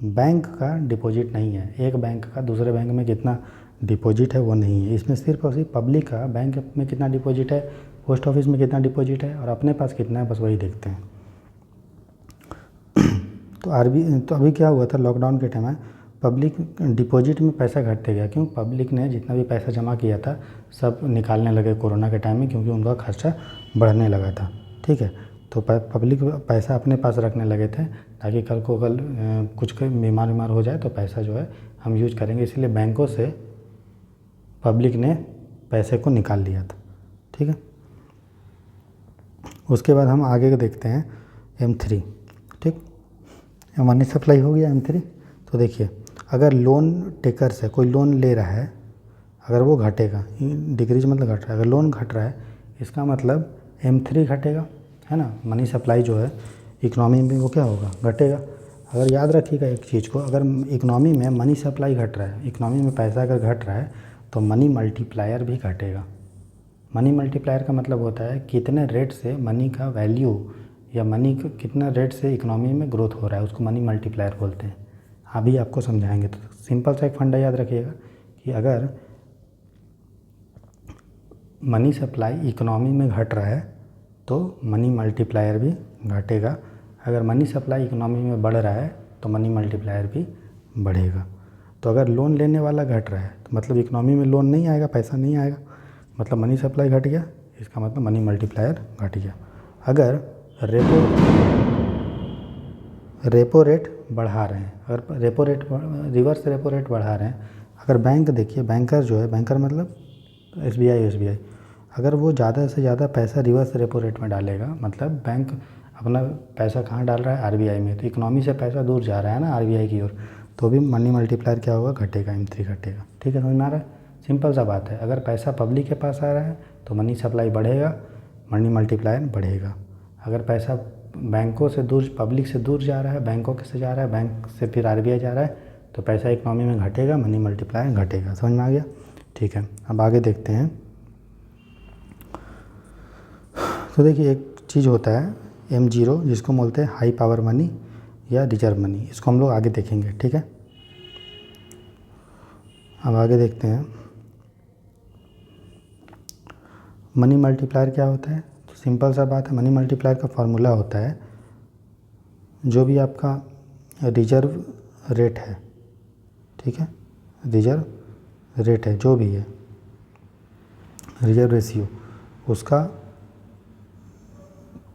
Speaker 1: बैंक का डिपॉजिट नहीं है। एक बैंक का दूसरे बैंक में कितना डिपॉजिट है वो नहीं है। इसमें सिर्फ और सिर्फ पब्लिक का बैंक में कितना डिपॉजिट है, पोस्ट ऑफिस में कितना डिपॉजिट है और अपने पास कितना है, बस वही देखते हैं। तो अभी क्या हुआ था, लॉकडाउन के टाइम में पब्लिक डिपॉजिट में पैसा घटते गया। क्यों, पब्लिक ने जितना भी पैसा जमा किया था सब निकालने लगे कोरोना के टाइम में, क्योंकि उनका खर्चा बढ़ने लगा था। ठीक है। तो पब्लिक पैसा अपने पास रखने लगे थे ताकि कल कुछ बीमार हो जाए तो पैसा जो है हम यूज करेंगे, इसलिए बैंकों से पब्लिक ने पैसे को निकाल लिया था। ठीक है। उसके बाद हम आगे देखते हैं M3। ठीक। मनी सप्लाई हो गया M3। तो देखिए, अगर लोन टेकर से कोई लोन ले रहा है, अगर वो घटेगा, डिक्रीज मतलब घट रहा है, अगर लोन घट रहा है इसका मतलब M3 घटेगा, है ना। मनी सप्लाई जो है इकोनॉमी में वो क्या होगा, घटेगा। अगर याद रखिएगा एक चीज़ को, अगर इकोनॉमी में मनी सप्लाई घट रहा है, इकोनॉमी में पैसा अगर घट रहा है तो मनी मल्टीप्लायर भी घटेगा। मनी मल्टीप्लायर का मतलब होता है कितने रेट से मनी का वैल्यू या मनी कितना रेट से इकोनॉमी में ग्रोथ हो रहा है, उसको मनी मल्टीप्लायर बोलते हैं। अभी आपको समझाएंगे। तो सिंपल सा एक फंडा याद रखिएगा कि अगर मनी सप्लाई इकोनॉमी में घट रहा है तो मनी मल्टीप्लायर भी घटेगा। अगर मनी सप्लाई इकोनॉमी में बढ़ रहा है तो मनी मल्टीप्लायर भी बढ़ेगा। तो अगर लोन लेने वाला घट रहा है तो मतलब इकोनॉमी में लोन नहीं आएगा, पैसा नहीं आएगा, मतलब मनी सप्लाई घट गया, इसका मतलब मनी मल्टीप्लायर घट गया। अगर रेपो रेट बढ़ा रहे हैं, अगर repo rate reverse repo rate बढ़ा रहे हैं, अगर बैंक देखिए, बैंकर जो है, बैंकर मतलब SBI, अगर वो ज़्यादा से ज़्यादा पैसा रिवर्स रेपो रेट में डालेगा, मतलब बैंक अपना पैसा कहाँ डाल रहा है, RBI में, तो इकोनॉमी से पैसा दूर जा रहा है ना RBI की ओर, तो भी मनी मल्टीप्लायर क्या होगा, घटेगा, M3 घटेगा। ठीक है, समझ में आ रहा है। सिंपल सा बात है, अगर पैसा पब्लिक के पास आ रहा है तो मनी सप्लाई बढ़ेगा, मनी मल्टीप्लायर बढ़ेगा। अगर पैसा बैंकों से दूर, पब्लिक से दूर जा रहा है, बैंकों से जा रहा है, बैंक से फिर RBI जा रहा है, तो पैसा इकोनॉमी में घटेगा, मनी मल्टीप्लायर घटेगा। समझ में आ गया। ठीक है, अब आगे देखते हैं। तो देखिए, एक चीज़ होता है M0 जिसको बोलते हैं हाई पावर मनी या रिजर्व मनी, इसको हम लोग आगे देखेंगे। ठीक है, अब आगे देखते हैं मनी मल्टीप्लायर क्या होता है। तो सिंपल सा बात है, मनी मल्टीप्लायर का फार्मूला होता है जो भी आपका रिजर्व रेट है, ठीक है, रिजर्व रेट है जो भी है, रिजर्व रेशियो उसका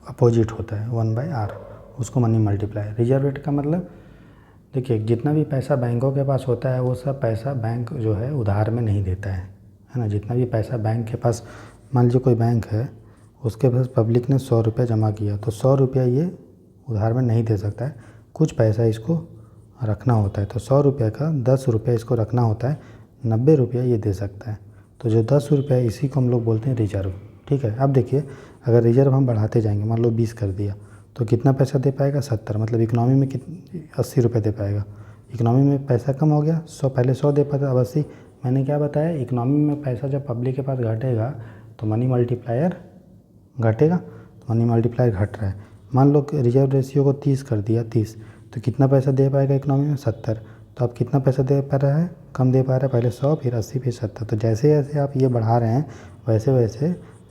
Speaker 1: अपोजिट होता है 1/r, उसको मनी मल्टीप्लायर। रिजर्व रेट का मतलब देखिए जितना भी पैसा बैंकों के पास होता है वो सब पैसा बैंक जो है उधार में नहीं देता है ना। जितना भी पैसा बैंक के पास, मान लीजिए कोई बैंक है उसके पास पब्लिक ने 100 रुपये जमा किया तो 100 रुपया ये उधार में नहीं दे सकता है, कुछ पैसा इसको रखना होता है। तो 100 रुपये का 10 रुपये इसको रखना होता है, 90 रुपया ये दे सकता है। तो जो 10 रुपया इसी को हम लोग बोलते हैं रिजर्व, ठीक है। अब देखिए अगर रिजर्व हम बढ़ाते जाएंगे, मान लो 20 कर दिया तो कितना पैसा दे पाएगा, 70, मतलब इकोनॉमी में 80 रुपये दे पाएगा। इकोनॉमी में पैसा कम हो गया, 100 पहले 100 दे पाता, अब 80। मैंने क्या बताया, इकोनॉमी में पैसा जब पब्लिक के पास घटेगा तो मनी मल्टीप्लायर घटेगा, तो मनी मल्टीप्लायर घट रहा है। मान लो कि रिजर्व रेशियो को 30 कर दिया, 30 तो कितना पैसा दे पाएगा इकोनॉमी में, 70। तो अब कितना पैसा दे पा रहा है, कम दे पा रहा है, पहले 100 फिर 80 फिर 70। तो जैसे जैसे आप ये बढ़ा रहे हैं वैसे वैसे,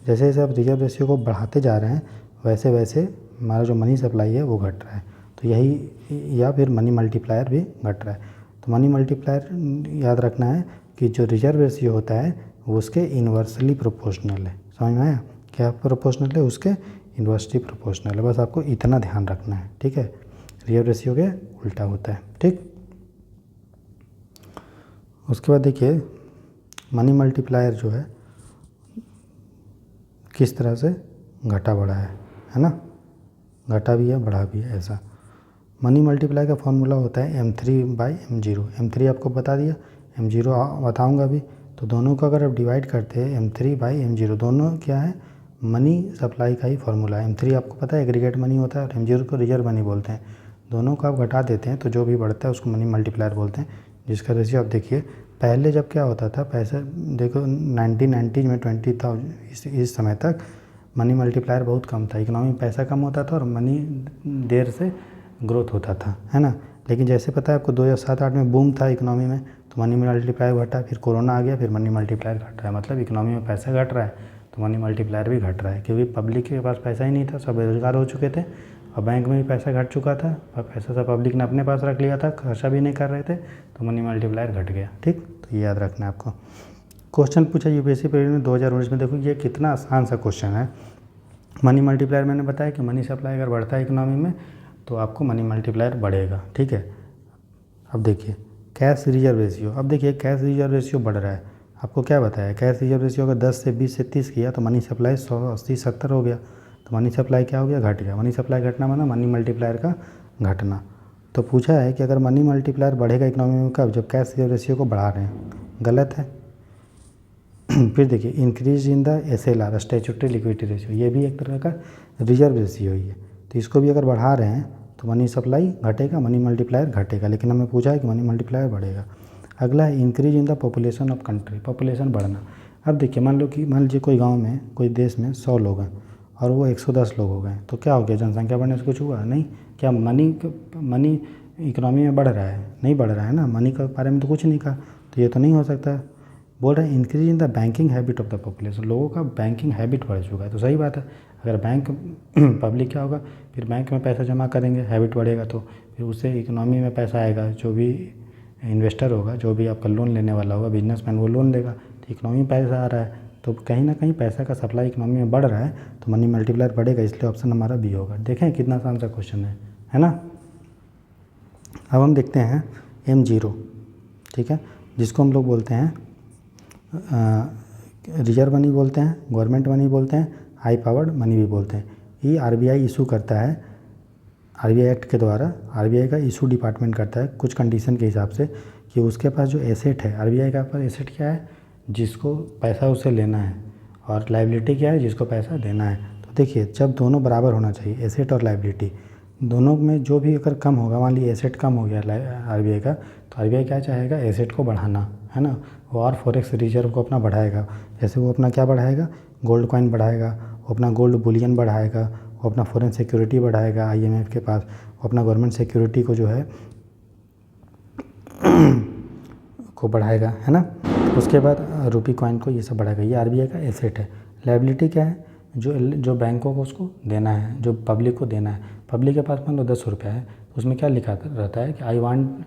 Speaker 1: जैसे जैसे आप रिजर्व रेशियो को बढ़ाते जा रहे हैं वैसे वैसे हमारा जो मनी सप्लाई है वो घट रहा है। तो यही, या फिर मनी मल्टीप्लायर भी घट रहा है। तो मनी मल्टीप्लायर याद रखना है कि जो रिजर्व रेशियो होता है वो उसके इन्वर्सली प्रोपोर्शनल है। समझ में आया, क्या प्रोपोर्शनल है, उसके इन्वर्सली प्रोपोर्शनल है। बस आपको इतना ध्यान रखना है, ठीक है। रिजर्व रेशियो के उल्टा होता है, ठीक। उसके बाद देखिए मनी मल्टीप्लायर जो है किस तरह से घटा बढ़ा है ना, घटा भी है बढ़ा भी है ऐसा। मनी मल्टीप्लाई का फॉर्मूला होता है m3/m0। m3 आपको बता दिया, m0 बताऊंगा भी। तो दोनों को अगर आप डिवाइड करते हैं m3/m0, दोनों क्या है, मनी सप्लाई का ही फॉर्मूला है। m3 आपको पता है एग्रीगेट मनी होता है और m0 को रिजर्व मनी बोलते हैं। दोनों को आप घटा देते हैं तो जो भी बढ़ता है उसको मनी मल्टीप्लायर बोलते हैं, जिसका रेशियो आप देखिए। पहले जब क्या होता था, पैसा देखो 1990 में 20,000 इस समय तक मनी मल्टीप्लायर बहुत कम था। इकोनॉमी में पैसा कम होता था और मनी देर से ग्रोथ होता था, है ना। लेकिन जैसे पता है आपको 2007-8 में बूम था इकोनॉमी में, तो मनी मल्टीप्लायर घटा, फिर कोरोना आ गया, फिर मनी मल्टीप्लायर घट रहा है। मतलब इकोनॉमी में पैसा घट रहा है तो मनी मल्टीप्लायर भी घट रहा है, क्योंकि पब्लिक के पास पैसा ही नहीं था, सब बेरोजगार हो चुके थे और बैंक में भी पैसा घट चुका था और पैसा सब पब्लिक ने अपने पास रख लिया था, खर्चा भी नहीं कर रहे थे, तो मनी मल्टीप्लायर घट गया, ठीक। तो ये याद रखना है आपको। क्वेश्चन पूछा यूपीएससी पीरियड में 2019 में, देखो ये कितना आसान सा क्वेश्चन है। मनी मल्टीप्लायर मैंने बताया कि मनी सप्लाई अगर बढ़ता है इकोनॉमी में तो आपको मनी मल्टीप्लायर बढ़ेगा, ठीक है। अब देखिए कैश रिजर्व रेशियो, अब देखिए कैश रिजर्व रेशियो बढ़ रहा है। आपको क्या बताया, कैश रिजर्व रेशियो अगर 10 से 20 से 30 किया तो मनी सप्लाई 100, 80, 70 हो गया। तो मनी सप्लाई क्या हो गया, घट गया। मनी सप्लाई घटना माना मनी मल्टीप्लायर का घटना। तो पूछा है कि अगर मनी मल्टीप्लायर बढ़ेगा इकोनॉमी में कब, जब कैश रिजर्व रेशियो को बढ़ा रहे हैं, गलत है। फिर देखिए increase in the SLR, statutory liquidity ratio, ये भी एक तरह का रिजर्व रेशियो ही है। तो इसको भी अगर बढ़ा रहे हैं तो मनी सप्लाई घटेगा, मनी मल्टीप्लायर घटेगा। लेकिन हमें पूछा है कि मनी मल्टीप्लायर बढ़ेगा। अगला है increase in the population of country, population बढ़ना। अब देखिए मान लीजिए कोई गाँव में, कोई देश में 100 लोग हैं और वो 110 लोग हो गए, तो क्या हो गया, जनसंख्या बढ़ने से कुछ हुआ नहीं। क्या मनी इकोनॉमी में बढ़ रहा है, नहीं बढ़ रहा है ना, मनी के बारे में तो कुछ नहीं कहा, तो ये तो नहीं हो सकता। बोल रहे हैं increase in the banking habit of the population, लोगों का बैंकिंग हैबिट बढ़ चुका है। तो सही बात है, अगर बैंक पब्लिक क्या होगा, फिर बैंक में पैसा जमा करेंगे, हैबिट बढ़ेगा तो फिर उससे इकोनॉमी में पैसा आएगा। जो भी इन्वेस्टर होगा, जो भी आपका लोन लेने वाला होगा, बिजनेसमैन, वो लोन लेगा, तो इकोनॉमी में पैसा आ रहा है, तो कहीं ना कहीं पैसा का सप्लाई इकोनॉमी में बढ़ रहा है, तो मनी मल्टीप्लायर बढ़ेगा। इसलिए ऑप्शन हमारा बी होगा। देखें कितना आसान सा क्वेश्चन है ना। अब हम देखते हैं M0, ठीक है, जिसको हम लोग बोलते हैं रिजर्व मनी बोलते हैं, गवर्नमेंट मनी बोलते हैं, हाई पावर्ड मनी भी बोलते हैं। ये RBI इशू करता है, RBI एक्ट के द्वारा RBI का इशू डिपार्टमेंट करता है कुछ कंडीशन के हिसाब से, कि उसके पास जो एसेट है, RBI का पास एसेट क्या है, जिसको पैसा उसे लेना है, और लाइबिलिटी क्या है, जिसको पैसा देना है। तो देखिए जब दोनों बराबर होना चाहिए, एसेट और लाइबिलिटी, दोनों में जो भी अगर कम होगा, मान लीजिए एसेट कम हो गया RBI का, तो RBI क्या चाहेगा, एसेट को बढ़ाना, है ना। वो और फॉरेक्स रिजर्व को अपना बढ़ाएगा। जैसे वो अपना क्या बढ़ाएगा, गोल्ड कॉइन बढ़ाएगा, वो अपना गोल्ड बुलियन बढ़ाएगा, वो अपना फॉरेन सिक्योरिटी बढ़ाएगा IMF के पास, वो अपना गवर्नमेंट सिक्योरिटी को जो है को बढ़ाएगा, है ना। उसके बाद रुपी कॉइन को, ये सब बढ़ाएगा। ये RBI का एसेट है। लायबिलिटी क्या है, जो बैंकों को उसको देना है, जो पब्लिक को देना है। पब्लिक के पास मान लो 10 रुपये है, उसमें क्या लिखा रहता है कि आई वांट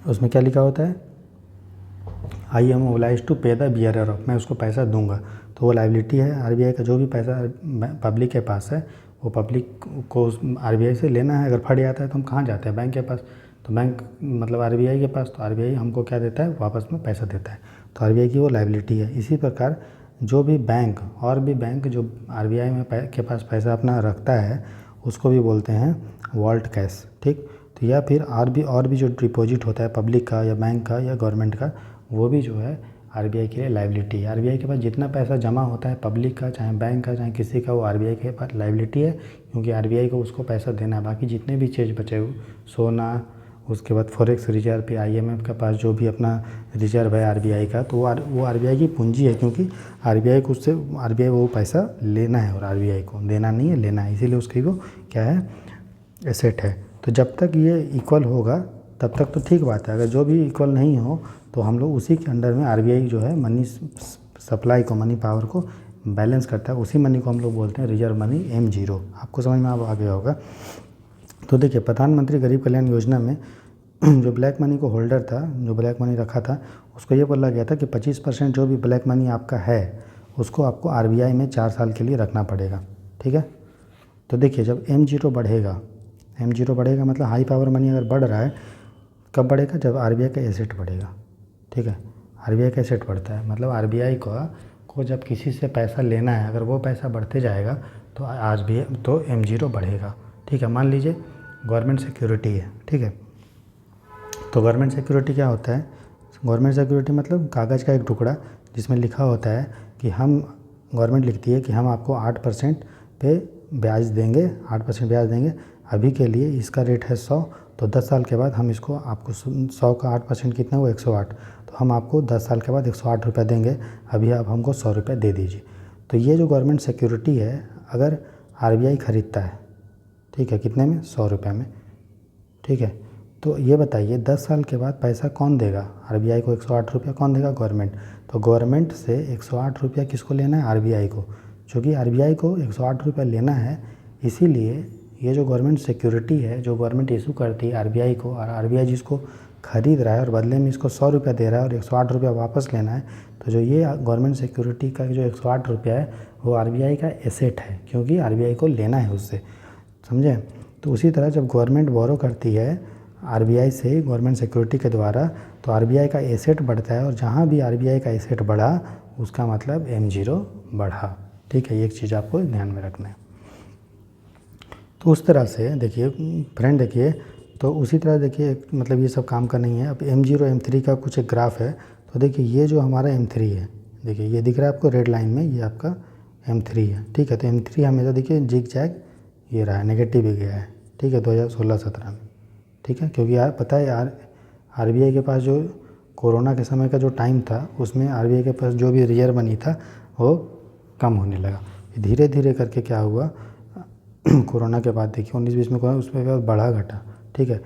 Speaker 1: उसमें क्या लिखा होता है, आई एम ओब्लाइज टू पे द बियरर ऑफ, मैं उसको पैसा दूंगा। तो वो लाइबिलिटी है। आरबीआई का जो भी पैसा पब्लिक के पास है वो पब्लिक को आरबीआई से लेना है। अगर फट जाता है तो हम कहाँ जाते हैं, बैंक के पास। तो बैंक मतलब आरबीआई के पास, तो आरबीआई हमको क्या देता है, वापस में पैसा देता है। तो आरबीआई की वो लाइबिलिटी है। इसी प्रकार जो भी बैंक और भी बैंक जो आरबीआई में के पास पैसा अपना रखता है उसको भी बोलते हैं वॉल्ट कैश, ठीक। तो या फिर और भी जो डिपॉजिट होता है पब्लिक का या बैंक का या गवर्नमेंट का, वो भी जो है आरबीआई के लिए लाइबिलिटी है। आरबीआई के पास जितना पैसा जमा होता है पब्लिक का, चाहे बैंक का, चाहे किसी का, वो आरबीआई के पास लाइबिलिटी है, क्योंकि आरबीआई को उसको पैसा देना है। बाकी जितने भी चीज़ बचे हुए, सोना, उसके बाद फॉरेक्स रिजर्व पे आईएमएफ के पास जो भी अपना रिजर्व है आरबीआई का, तो वो आरबीआई की पूंजी है, क्योंकि आरबीआई को उससे आरबीआई वो पैसा लेना है और आरबीआई को देना नहीं है, लेना है, इसीलिए उसकी वो क्या है, एसेट है। तो जब तक ये इक्वल होगा तब तक तो ठीक बात है। अगर जो भी इक्वल नहीं हो तो हम लोग उसी के अंडर में आरबीआई जो है मनी सप्लाई को, मनी पावर को बैलेंस करता है। उसी मनी को हम लोग बोलते हैं रिजर्व मनी, M0। आपको समझ में आ गया होगा। तो देखिए, प्रधानमंत्री गरीब कल्याण योजना में जो ब्लैक मनी को होल्डर था, जो ब्लैक मनी रखा था, उसको ये बोला गया था कि 25% जो भी ब्लैक मनी आपका है उसको आपको आरबीआई में 4 साल के लिए रखना पड़ेगा, ठीक है। तो देखिए, जब M0 बढ़ेगा, M0 बढ़ेगा मतलब हाई पावर मनी अगर बढ़ रहा है, कब बढ़ेगा, जब आरबीआई का एसेट बढ़ेगा, ठीक है। आरबीआई का एसेट बढ़ता है मतलब आरबीआई को जब किसी से पैसा लेना है, अगर वो पैसा बढ़ते जाएगा तो आरबीआई तो M0 बढ़ेगा, ठीक है। मान लीजिए गवर्नमेंट सिक्योरिटी है, ठीक है। तो गवर्नमेंट सिक्योरिटी क्या होता है, गवर्नमेंट सिक्योरिटी मतलब कागज़ का एक टुकड़ा जिसमें लिखा होता है कि हम, गवर्नमेंट लिखती है कि हम आपको 8% पे ब्याज देंगे, 8% ब्याज देंगे। अभी के लिए इसका रेट है 100, तो 10 साल के बाद हम इसको आपको 100 का 8% कितना हुआ, 108। तो हम आपको 10 साल के बाद 108 रुपये देंगे, अभी आप हमको 100 रुपये दे दीजिए। तो ये जो गवर्नमेंट सिक्योरिटी है, अगर आरबीआई ख़रीदता है, ठीक है, कितने में, 100 रुपये में, ठीक है। तो ये बताइए 10 साल के बाद पैसा कौन देगा, आरबीआई को 108 रुपया कौन देगा, गवर्नमेंट। तो गवर्नमेंट से 108 रुपया किसको लेना है, आरबीआई को। चूँकि आरबीआई को 108 रुपया लेना है, इसीलिए ये जो गवर्नमेंट सिक्योरिटी है, जो गवर्नमेंट इशू करती है आरबीआई को, और आरबीआई जिसको खरीद रहा है और बदले में इसको 100 रुपया दे रहा है और 108 रुपया वापस लेना है, तो जो ये गवर्नमेंट सिक्योरिटी का जो 108 रुपया है वो आरबीआई का एसेट है, क्योंकि आरबीआई को लेना है उससे, समझे। तो उसी तरह जब गवर्नमेंट बोरो करती है आरबीआई से गवर्नमेंट सिक्योरिटी के द्वारा, तो आरबीआई का एसेट बढ़ता है, और जहाँ भी आरबीआई का एसेट बढ़ा उसका मतलब M0 बढ़ा, ठीक है। ये एक चीज़ आपको ध्यान में रखना है। तो उस तरह से देखिए फ्रेंड, देखिए तो उसी तरह देखिए, मतलब ये सब काम का नहीं है। अब M0 M3 का कुछ एक ग्राफ है। तो देखिए ये जो हमारा M3 है, देखिए ये दिख रहा है आपको रेड लाइन में, ये आपका M3 है, ठीक है। तो M3 हमेशा देखिए जिग जैग ये रहा है, नेगेटिव भी गया है, ठीक है, 2016-17 में, ठीक है। क्योंकि यार पता है यार, आरबीआई के पास जो कोरोना के समय का जो टाइम था, उसमें आरबीआई के पास जो भी रिजर्व मनी था वो कम होने लगा। धीरे धीरे करके क्या हुआ, कोरोना के बाद देखिए 19-20 में कोरोना, उसमें बाद बढ़ा घटा, ठीक है।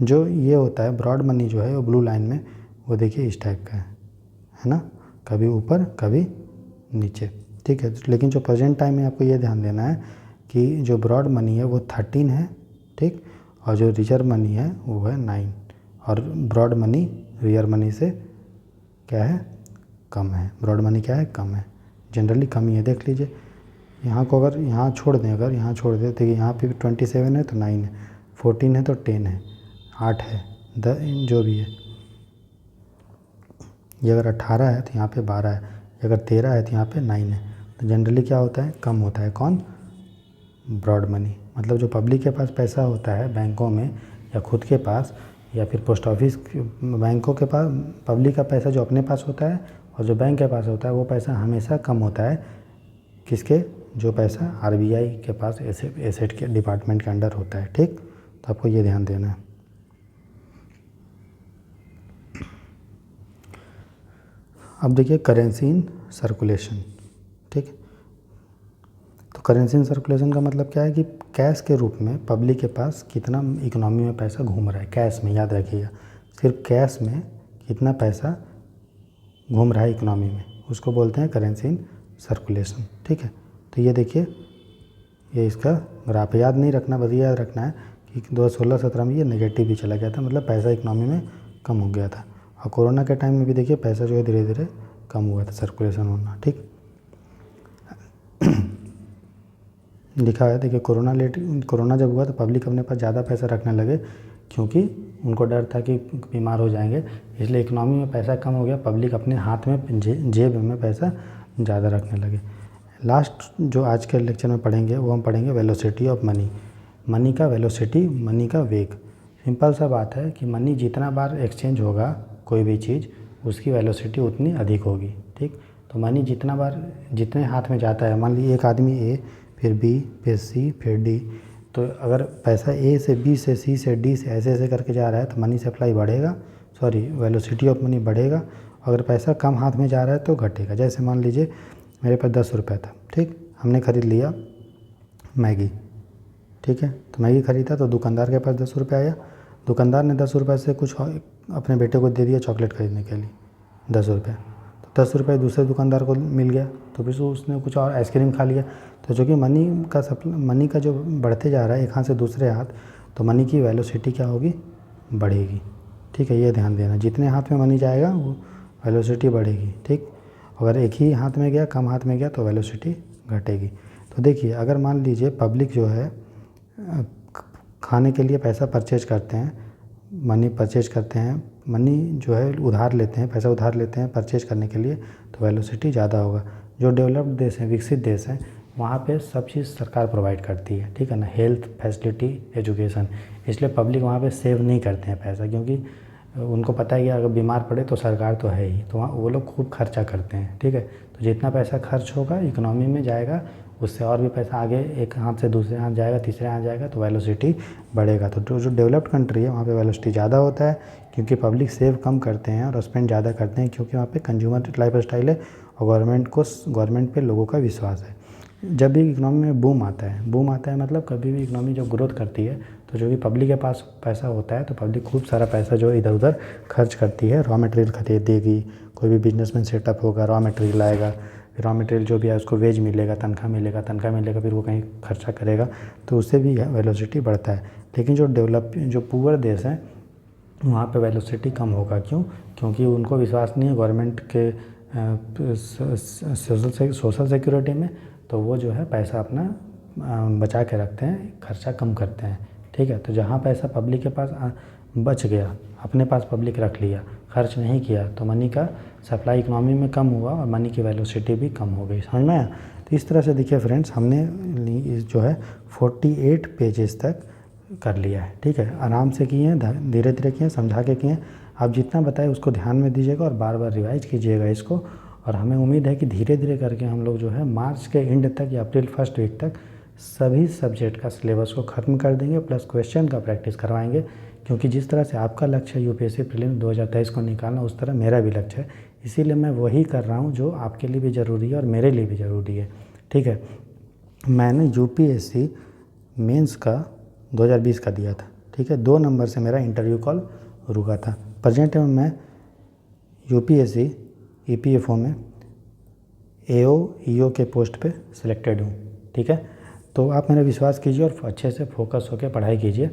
Speaker 1: जो ये होता है ब्रॉड मनी जो है वो ब्लू लाइन में, वो देखिए इस टाइप का है ना, कभी ऊपर कभी नीचे, ठीक है। लेकिन जो प्रेजेंट टाइम में आपको ये ध्यान देना है कि जो ब्रॉड मनी है वो 13 है, ठीक, और जो रिजर्व मनी है वो है 9, और ब्रॉड मनी रिजर्व मनी से क्या है, कम है। ब्रॉड मनी क्या है, कम है, जनरली कम ही है। देख लीजिए यहाँ को, अगर यहाँ छोड़ दें, अगर यहाँ छोड़ दें तो यहाँ पे 27 है तो 9 है, 14 है तो 10 है, 8 है, जो भी है। ये अगर 18 है तो यहाँ पे 12 है, ये अगर 13 है तो यहाँ पे 9 है। तो जनरली क्या होता है, कम होता है, कौन, ब्रॉड मनी। मतलब जो पब्लिक के पास पैसा होता है बैंकों में या खुद के पास या फिर पोस्ट ऑफिस, बैंकों के पास पब्लिक का पैसा जो अपने पास होता है और जो बैंक के पास होता है वो पैसा हमेशा कम होता है, किसके, जो पैसा आरबीआई के पास एसेट के डिपार्टमेंट के अंडर होता है, ठीक। तो आपको ये ध्यान देना है। अब देखिए करेंसी इन सर्कुलेशन, ठीक। तो करेंसी इन सर्कुलेशन का मतलब क्या है कि कैश के रूप में पब्लिक के पास कितना इकोनॉमी में पैसा घूम रहा है, कैश में, याद रखिएगा, सिर्फ कैश में कितना पैसा घूम रहा है इकोनॉमी में, उसको बोलते हैं करेंसी इन सर्कुलेशन, ठीक है। तो ये देखिए, ये इसका ग्राफ याद नहीं रखना, बस याद रखना है कि 2016-17 में ये नेगेटिव भी चला गया था, मतलब पैसा इकोनॉमी में कम हो गया था। और कोरोना के टाइम में भी देखिए पैसा जो है धीरे धीरे कम हुआ था, सर्कुलेशन होना। ठीक, लिखा है देखिए, कोरोना जब हुआ तो पब्लिक अपने पास ज़्यादा पैसा रखने लगे, क्योंकि उनको डर था कि बीमार हो जाएंगे, इसलिए इकोनॉमी में पैसा कम हो गया, पब्लिक अपने हाथ में जेब में पैसा ज़्यादा रखने लगे। लास्ट जो आज के लेक्चर में पढ़ेंगे वो हम पढ़ेंगे वेलोसिटी ऑफ मनी। मनी का वेलोसिटी, मनी का वेग। सिंपल सा बात है कि मनी जितना बार एक्सचेंज होगा कोई भी चीज़, उसकी वेलोसिटी उतनी अधिक होगी। ठीक, तो मनी जितना बार जितने हाथ में जाता है, मान लीजिए एक आदमी ए, फिर बी, फिर सी, फिर डी, तो अगर पैसा ए से बी से सी से डी से ऐसे ऐसे करके जा रहा है तो मनी सप्लाई बढ़ेगा, वेलोसिटी ऑफ मनी बढ़ेगा। अगर पैसा कम हाथ में जा रहा है तो घटेगा। जैसे मान लीजिए मेरे पास 10 रुपये था, ठीक, हमने ख़रीद लिया मैगी, ठीक है, तो मैगी ख़रीदा तो दुकानदार के पास 10 रुपये आया, दुकानदार ने 10 रुपये से कुछ अपने बेटे को दे दिया चॉकलेट ख़रीदने के लिए 10 रुपये, तो 10 रुपये दूसरे दुकानदार को मिल गया, तो फिर उसने कुछ और आइसक्रीम खा लिया। तो जो कि मनी का जो बढ़ते जा रहा है एक हाथ से दूसरे हाथ, तो मनी की वेलोसिटी क्या होगी, बढ़ेगी। ठीक है, ये ध्यान देना, जितने हाथ में मनी जाएगा वो वेलोसिटी बढ़ेगी। ठीक, अगर एक ही हाथ में गया, कम हाथ में गया तो वेलोसिटी घटेगी। तो देखिए, अगर मान लीजिए पब्लिक जो है खाने के लिए पैसा परचेज करते हैं, मनी परचेज करते हैं, मनी जो है उधार लेते हैं, पैसा उधार लेते हैं परचेज करने के लिए, तो वेलोसिटी ज़्यादा होगा। जो डेवलप्ड देश हैं, विकसित देश हैं, वहाँ पे सब चीज़ सरकार प्रोवाइड करती है, ठीक है ना, हेल्थ फैसिलिटी, एजुकेशन, इसलिए पब्लिक वहाँ पे सेव नहीं करते हैं पैसा, क्योंकि उनको पता है कि अगर बीमार पड़े तो सरकार तो है ही, तो वहाँ वो लोग खूब खर्चा करते हैं। ठीक है, तो जितना पैसा खर्च होगा इकोनॉमी में जाएगा, उससे और भी पैसा आगे एक हाथ से दूसरे हाथ जाएगा, तीसरे हाथ जाएगा, तो वेलोसिटी बढ़ेगा। तो जो डेवलप्ड कंट्री है वहाँ पे वेलोसिटी ज़्यादा होता है, क्योंकि पब्लिक सेव कम करते हैं और स्पेंड ज़्यादा करते हैं, क्योंकि वहाँ पे कंज्यूमर लाइफ स्टाइल है और गवर्नमेंट पे लोगों का विश्वास है। जब भी इकोनॉमी में बूम आता है मतलब कभी भी इकोनॉमी जब ग्रोथ करती है तो जो भी पब्लिक के पास पैसा होता है तो पब्लिक खूब सारा पैसा जो इधर उधर खर्च करती है, रॉ मटेरियल खरीदेगी, कोई भी बिजनेसमैन सेटअप होगा, रॉ मटेरियल आएगा, फिर रॉ मटेरियल जो भी है उसको वेज मिलेगा, तनख्वाह मिलेगा, फिर वो कहीं खर्चा करेगा, तो उससे भी वेलोसिटी बढ़ता है। लेकिन जो पुअर देश हैं वहाँ पे वेलोसिटी कम होगा। क्यों? क्योंकि उनको विश्वास नहीं है गवर्नमेंट के सोशल सिक्योरिटी में, तो वो जो है पैसा अपना बचा के रखते हैं, खर्चा कम करते हैं। ठीक है, तो जहाँ पैसा पब्लिक के पास बच गया, अपने पास पब्लिक रख लिया, खर्च नहीं किया, तो मनी का सप्लाई इकोनॉमी में कम हुआ और मनी की वेलोसिटी भी कम हो गई। समझ में आया? तो इस तरह से देखिए फ्रेंड्स, हमने जो है 48 पेजेस तक कर लिया है। ठीक है, आराम से किए हैं, धीरे धीरे किए, समझा के किए। आप जितना बताए उसको ध्यान में दीजिएगा और बार बार रिवाइज कीजिएगा इसको, और हमें उम्मीद है कि धीरे धीरे करके हम लोग जो है मार्च के एंड तक या अप्रैल फर्स्ट वीक तक सभी सब्जेक्ट का सिलेबस को ख़त्म कर देंगे, प्लस क्वेश्चन का प्रैक्टिस करवाएंगे। क्योंकि जिस तरह से आपका लक्ष्य है यूपीएससी प्रीलिम्स 2023 को निकालना, उस तरह मेरा भी लक्ष्य है, इसीलिए मैं वही कर रहा हूँ जो आपके लिए भी ज़रूरी है और मेरे लिए भी ज़रूरी है। ठीक है, मैंने यूपीएससी मेंस का 2020 का दिया था। ठीक है, 2 नंबर से मेरा इंटरव्यू कॉल रुका था। प्रेजेंट में मैं यूपीएससी ईपीएफओ में एओ ईओ के पोस्ट पे सिलेक्टेड हूँ। ठीक है, तो आप मेरा विश्वास कीजिए और अच्छे से फोकस होकर पढ़ाई कीजिए,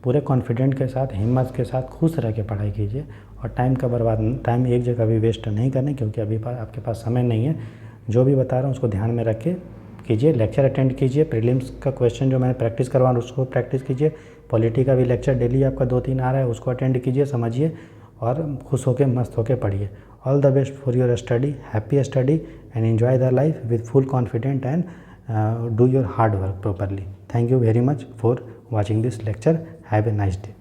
Speaker 1: पूरे कॉन्फिडेंट के साथ, हिम्मत के साथ, खुश रह के पढ़ाई कीजिए, और टाइम एक जगह भी वेस्ट नहीं करने, क्योंकि अभी आपके पास समय नहीं है। जो भी बता रहा हूँ उसको ध्यान में रख के कीजिए, लेक्चर अटेंड कीजिए, प्रीलिम्स का क्वेश्चन जो मैंने प्रैक्टिस करवा रहा हूँ उसको प्रैक्टिस कीजिए, पॉलिटी का भी लेक्चर डेली आपका 2-3 आ रहा है उसको अटेंड कीजिए, समझिए और खुश होकर मस्त होकर पढ़िए। All the best for your study, happy study and enjoy the life with full confident and do your hard work properly. Thank you very much for watching this lecture. Have a nice day.